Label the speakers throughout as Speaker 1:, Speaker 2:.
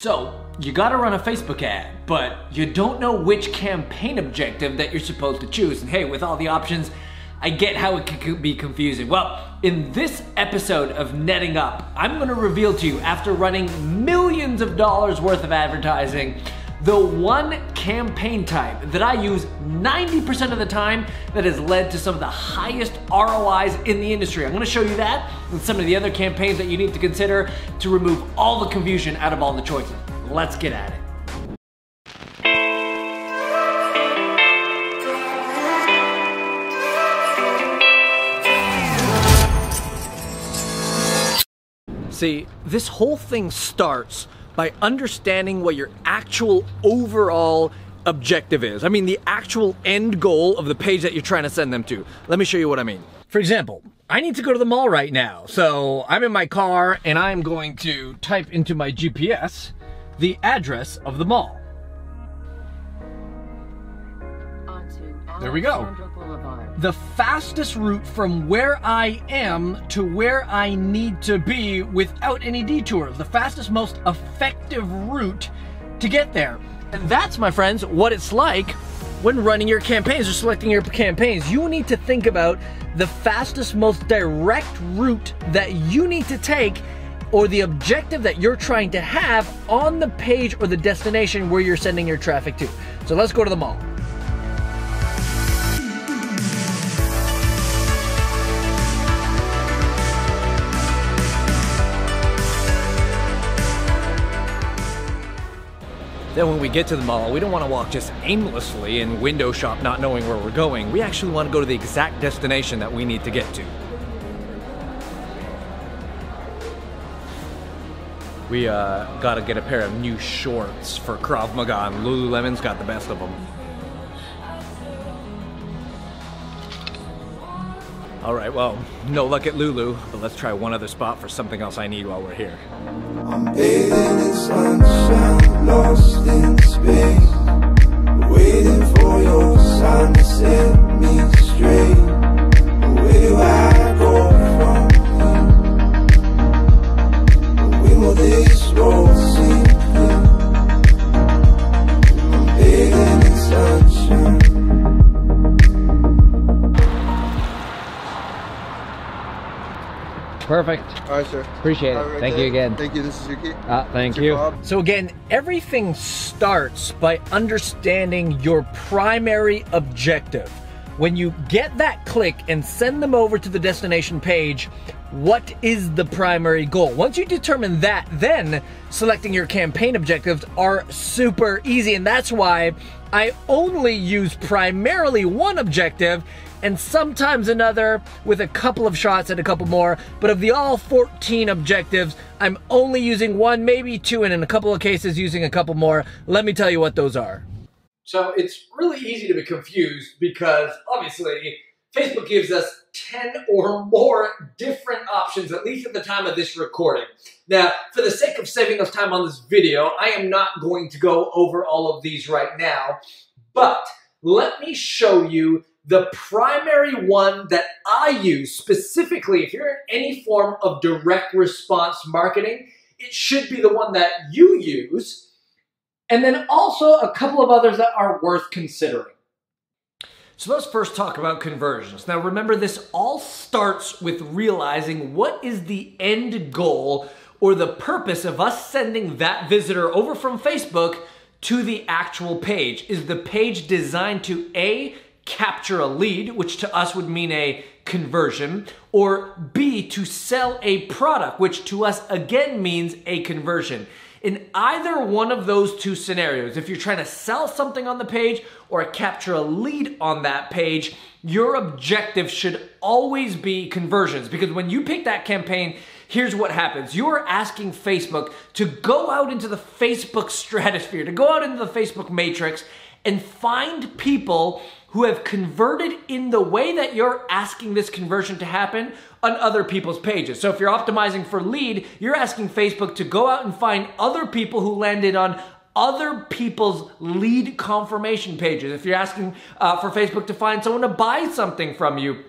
Speaker 1: So, you gotta run a Facebook ad, but you don't know which campaign objective that you're supposed to choose. And hey, with all the options, I get how it could be confusing. Well, in this episode of Netting Up, I'm gonna reveal to you, after running millions of dollars worth of advertising, the one campaign type that I use 90% of the time that has led to some of the highest ROIs in the industry. I'm gonna show you that and some of the other campaigns that you need to consider to remove all the confusion out of all the choices. Let's get at it. See, this whole thing starts by understanding what your actual overall objective is. I mean, the actual end goal of the page that you're trying to send them to. Let me show you what I mean. For example, I need to go to the mall right now. So I'm in my car and I'm going to type into my GPS the address of the mall. There we go. The fastest route from where I am to where I need to be without any detours. The fastest, most effective route to get there. And that's, my friends, what it's like when running your campaigns or selecting your campaigns. You need to think about the fastest, most direct route that you need to take, or the objective that you're trying to have on the page or the destination where you're sending your traffic to. So let's go to the mall. Then when we get to the mall, we don't want to walk just aimlessly and window shop not knowing where we're going. We actually want to go to the exact destination that we need to get to. We gotta get a pair of new shorts for Krav Maga, and Lululemon's got the best of them. All right, well, no luck at Lulu, but let's try one other spot for something else I need while we're here.
Speaker 2: I'm bathing in sunshine, lost in space, waiting for your sign to set me straight. Where do I go from here? When will this road sink in? I'm bathing in sunshine.
Speaker 1: Perfect.
Speaker 3: All right, sir.
Speaker 1: Appreciate it.
Speaker 3: Right,
Speaker 1: Thank you again.
Speaker 3: Thank you. This is your key.
Speaker 1: Thank you. So again, everything starts by understanding your primary objective. When you get that click and send them over to the destination page, what is the primary goal? Once you determine that, then selecting your campaign objectives are super easy, and that's why I only use primarily one objective and sometimes another with a couple of shots and a couple more. But of the all 14 objectives, I'm only using one, maybe two, and in a couple of cases using a couple more. Let me tell you what those are. So it's really easy to be confused because obviously Facebook gives us 10 or more different options, at least at the time of this recording. Now, for the sake of saving us time on this video, I am not going to go over all of these right now, but let me show you the primary one that I use specifically. If you're in any form of direct response marketing, it should be the one that you use. And then also a couple of others that are worth considering. So let's first talk about conversions. Now remember, this all starts with realizing what is the end goal or the purpose of us sending that visitor over from Facebook to the actual page. Is the page designed to A, capture a lead, which to us would mean a conversion, or B, to sell a product, which to us again means a conversion? In either one of those two scenarios, if you're trying to sell something on the page or capture a lead on that page, your objective should always be conversions. Because when you pick that campaign, here's what happens. You are asking Facebook to go out into the Facebook stratosphere, to go out into the Facebook matrix and find people who have converted in the way that you're asking this conversion to happen on other people's pages. So if you're optimizing for lead, you're asking Facebook to go out and find other people who landed on other people's lead confirmation pages. If you're asking for Facebook to find someone to buy something from you,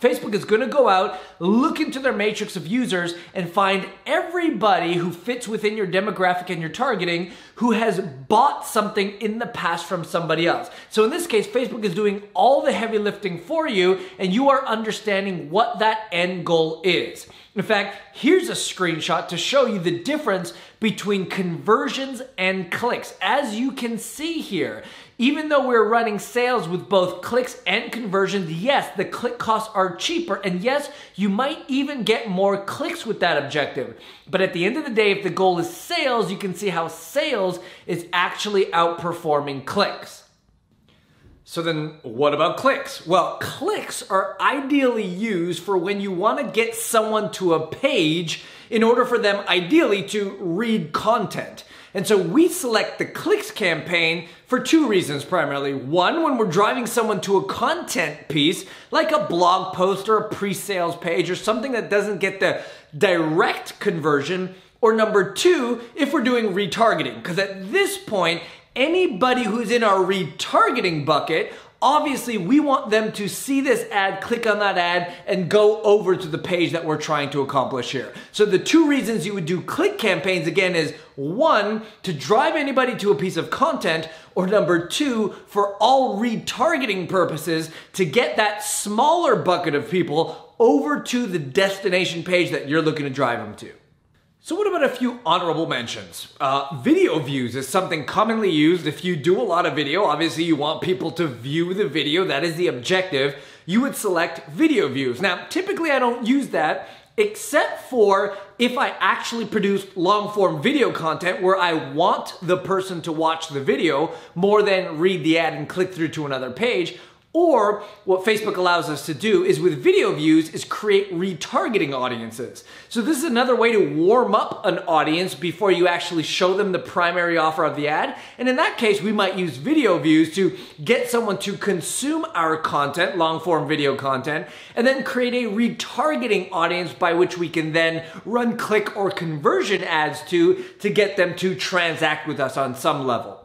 Speaker 1: Facebook is going to go out, look into their matrix of users, and find everybody who fits within your demographic and your targeting who has bought something in the past from somebody else. So in this case, Facebook is doing all the heavy lifting for you, and you are understanding what that end goal is. In fact, here's a screenshot to show you the difference between conversions and clicks. As you can see here, even though we're running sales with both clicks and conversions, yes, the click costs are cheaper, and yes, you might even get more clicks with that objective. But at the end of the day, if the goal is sales, you can see how sales is actually outperforming clicks. So then what about clicks? Well, clicks are ideally used for when you want to get someone to a page in order for them ideally to read content. And so we select the clicks campaign for two reasons primarily. One, when we're driving someone to a content piece, like a blog post or a pre-sales page or something that doesn't get the direct conversion. Or number two, if we're doing retargeting, because at this point, anybody who's in our retargeting bucket, obviously we want them to see this ad, click on that ad, and go over to the page that we're trying to accomplish here. So the two reasons you would do click campaigns again is one, to drive anybody to a piece of content, or number two, for all retargeting purposes, to get that smaller bucket of people over to the destination page that you're looking to drive them to. So what about a few honorable mentions? Video views is something commonly used. If you do a lot of video, obviously you want people to view the video. That is the objective. You would select video views. Now, typically I don't use that except for if I actually produce long form video content where I want the person to watch the video more than read the ad and click through to another page. Or what Facebook allows us to do is with video views is create retargeting audiences. So this is another way to warm up an audience before you actually show them the primary offer of the ad. And in that case, we might use video views to get someone to consume our content, long form video content, and then create a retargeting audience by which we can then run click or conversion ads to get them to transact with us on some level.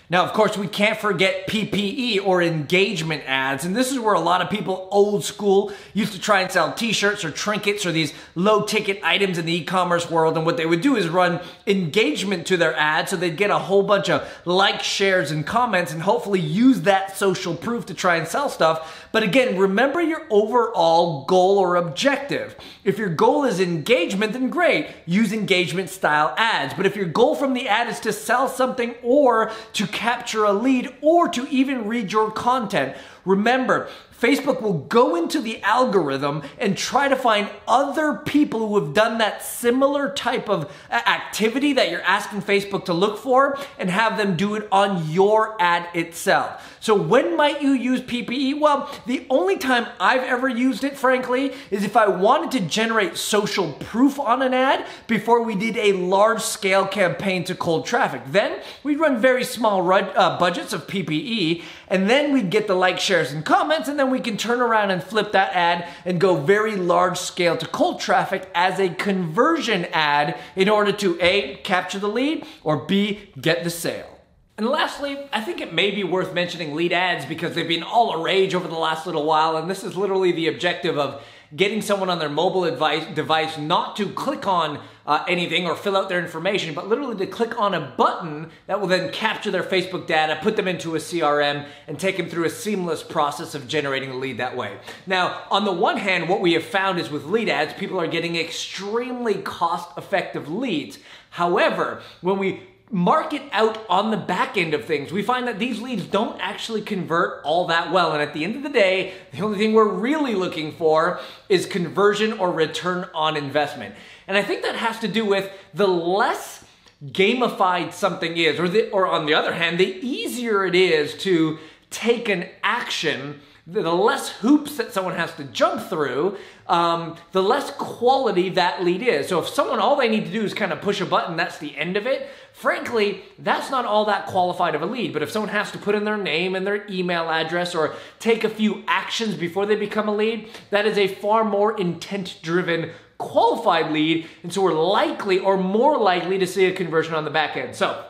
Speaker 1: Now, of course, we can't forget PPE or engagement ads. And this is where a lot of people old school used to try and sell t-shirts or trinkets or these low ticket items in the e-commerce world. And what they would do is run engagement to their ads. So they'd get a whole bunch of likes, shares, and comments and hopefully use that social proof to try and sell stuff. But again, remember your overall goal or objective. If your goal is engagement, then great. Use engagement style ads. But if your goal from the ad is to sell something or to capture a lead or to even read your content, remember, Facebook will go into the algorithm and try to find other people who have done that similar type of activity that you're asking Facebook to look for and have them do it on your ad itself. So when might you use PPE? Well, the only time I've ever used it, frankly, is if I wanted to generate social proof on an ad before we did a large-scale campaign to cold traffic. Then we'd run very small budgets of PPE, and then we'd get the likes, shares, and comments, and then we can turn around and flip that ad and go very large scale to cold traffic as a conversion ad in order to A, capture the lead, or B, get the sale. And lastly, I think it may be worth mentioning lead ads because they've been all a rage over the last little while, and this is literally the objective of getting someone on their mobile device not to click on anything or fill out their information, but literally to click on a button that will then capture their Facebook data, put them into a CRM, and take them through a seamless process of generating a lead that way. Now, on the one hand, what we have found is with lead ads, people are getting extremely cost-effective leads. However, when we market out on the back end of things, we find that these leads don't actually convert all that well. And at the end of the day, the only thing we're really looking for is conversion or return on investment. And I think that has to do with the less gamified something is, or on the other hand, the easier it is to take an action, the less hoops that someone has to jump through, the less quality that lead is. So if someone, all they need to do is kind of push a button, that's the end of it. Frankly, that's not all that qualified of a lead. But if someone has to put in their name and their email address or take a few actions before they become a lead, that is a far more intent-driven qualified lead. And so we're likely or more likely to see a conversion on the back end. So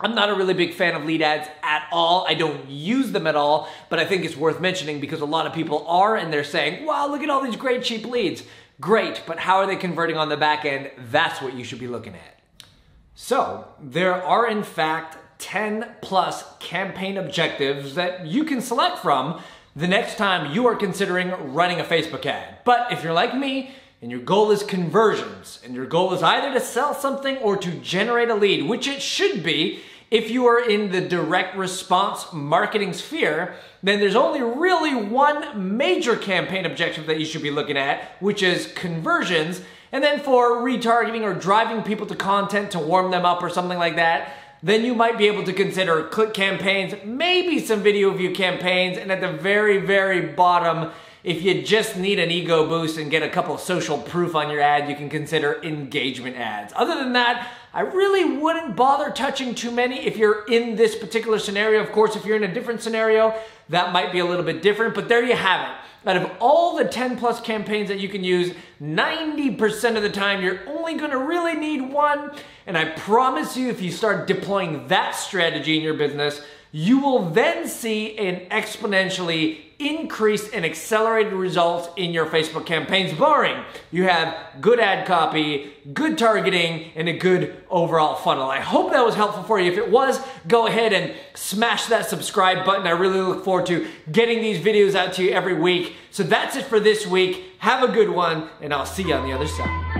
Speaker 1: I'm not a really big fan of lead ads at all. I don't use them at all, but I think it's worth mentioning because a lot of people are, and they're saying, wow, look at all these great cheap leads. Great, but how are they converting on the back end? That's what you should be looking at. So there are in fact 10 plus campaign objectives that you can select from the next time you are considering running a Facebook ad. But if you're like me, and your goal is conversions, and your goal is either to sell something or to generate a lead, which it should be if you are in the direct response marketing sphere, then there's only really one major campaign objective that you should be looking at, which is conversions. And then for retargeting or driving people to content to warm them up or something like that, then you might be able to consider click campaigns, maybe some video view campaigns, and at the very, very bottom, if you just need an ego boost and get a couple of social proof on your ad, you can consider engagement ads. Other than that, I really wouldn't bother touching too many if you're in this particular scenario. Of course, if you're in a different scenario, that might be a little bit different, but there you have it. Out of all the 10 plus campaigns that you can use, 90% of the time you're only gonna really need one. And I promise you, if you start deploying that strategy in your business, you will then see an exponentially increased and accelerated results in your Facebook campaigns, barring you have good ad copy, good targeting, and a good overall funnel. I hope that was helpful for you. If it was, go ahead and smash that subscribe button. I really look forward to getting these videos out to you every week. So that's it for this week. Have a good one, and I'll see you on the other side.